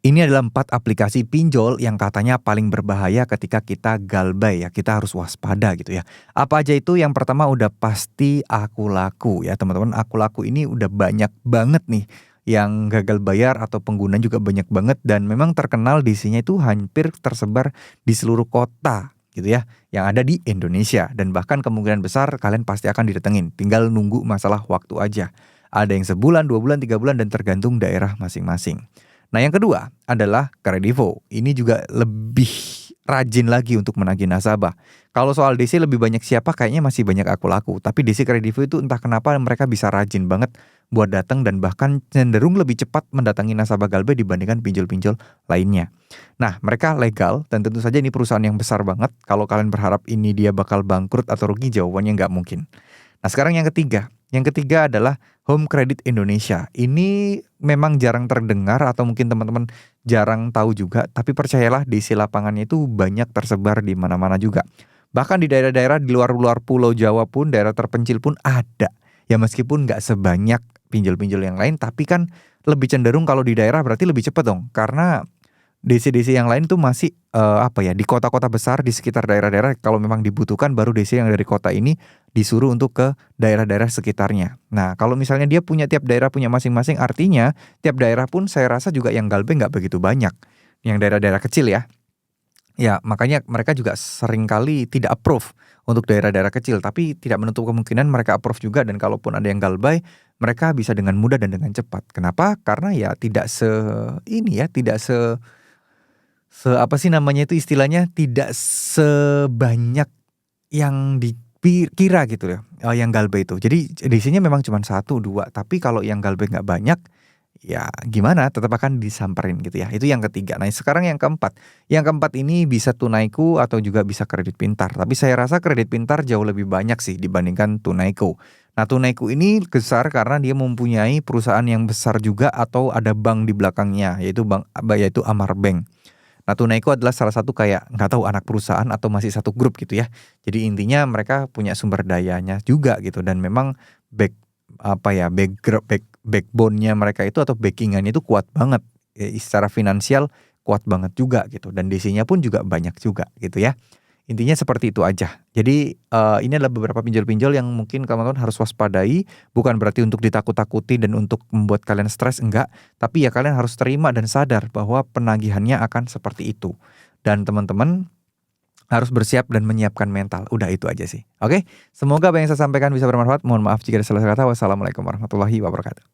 Ini adalah 4 aplikasi pinjol yang katanya paling berbahaya ketika kita galbay ya, kita harus waspada gitu ya. Apa aja itu? Yang pertama udah pasti Akulaku ya teman-teman. Akulaku ini udah banyak banget nih yang gagal bayar atau pengguna juga banyak banget dan memang terkenal di sini itu hampir tersebar di seluruh kota gitu ya, yang ada di Indonesia dan bahkan kemungkinan besar kalian pasti akan didatengin, tinggal nunggu masalah waktu aja. Ada yang sebulan, 2 bulan, 3 bulan dan tergantung daerah masing-masing. Nah yang kedua adalah Kredivo. Ini juga lebih rajin lagi untuk menagih nasabah. Kalau soal DC lebih banyak siapa kayaknya masih banyak Akulaku. Tapi DC Kredivo itu entah kenapa mereka bisa rajin banget buat datang dan bahkan cenderung lebih cepat mendatangi nasabah galbay dibandingkan pinjol-pinjol lainnya. Nah mereka legal dan tentu saja ini perusahaan yang besar banget. Kalau kalian berharap ini dia bakal bangkrut atau rugi, jawabannya nggak mungkin. Nah sekarang yang ketiga. Yang ketiga adalah Home Credit Indonesia. Ini memang jarang terdengar atau mungkin teman-teman jarang tahu juga. Tapi percayalah DC lapangannya itu banyak tersebar di mana-mana juga. Bahkan di daerah-daerah di luar-luar Pulau Jawa pun, daerah terpencil pun ada. Ya meskipun nggak sebanyak pinjol-pinjol yang lain. Tapi kan lebih cenderung kalau di daerah berarti lebih cepat dong. Karena DC-DC yang lain tuh masih di kota-kota besar di sekitar daerah-daerah kalau memang dibutuhkan baru DC yang dari kota ini disuruh untuk ke daerah-daerah sekitarnya. Nah kalau misalnya dia punya tiap daerah punya masing-masing artinya tiap daerah pun saya rasa juga yang galbay nggak begitu banyak. Yang daerah-daerah kecil ya. Ya makanya mereka juga seringkali tidak approve untuk daerah-daerah kecil. Tapi tidak menutup kemungkinan mereka approve juga dan kalaupun ada yang galbay mereka bisa dengan mudah dan dengan cepat. Kenapa? Karena ya tidak apa sih namanya itu istilahnya, tidak sebanyak yang dikira gitu ya, yang galbay itu. Jadi DC-nya memang cuma 1, 2, tapi kalau yang galbay nggak banyak, ya gimana tetap akan disamperin gitu ya. Itu yang ketiga. Nah sekarang yang keempat. Yang keempat ini bisa Tunaiku atau juga bisa Kredit Pintar. Tapi saya rasa Kredit Pintar jauh lebih banyak sih dibandingkan Tunaiku. Nah Tunaiku ini besar karena dia mempunyai perusahaan yang besar juga atau ada bank di belakangnya, yaitu Amar Bank. Nah Tunaiku adalah salah satu kayak nggak tahu anak perusahaan atau masih satu grup gitu ya. Jadi intinya mereka punya sumber dayanya juga gitu dan memang backbone-nya mereka itu atau backingannya itu kuat banget. Secara finansial kuat banget juga gitu dan DC-nya pun juga banyak juga gitu ya. Intinya seperti itu aja. Jadi ini adalah beberapa pinjol-pinjol yang mungkin teman-teman harus waspadai. Bukan berarti untuk ditakut-takuti dan untuk membuat kalian stres, enggak. Tapi ya kalian harus terima dan sadar bahwa penagihannya akan seperti itu. Dan teman-teman harus bersiap dan menyiapkan mental. Udah itu aja sih. Oke? Semoga apa yang saya sampaikan bisa bermanfaat. Mohon maaf jika ada salah kata. Wassalamualaikum warahmatullahi wabarakatuh.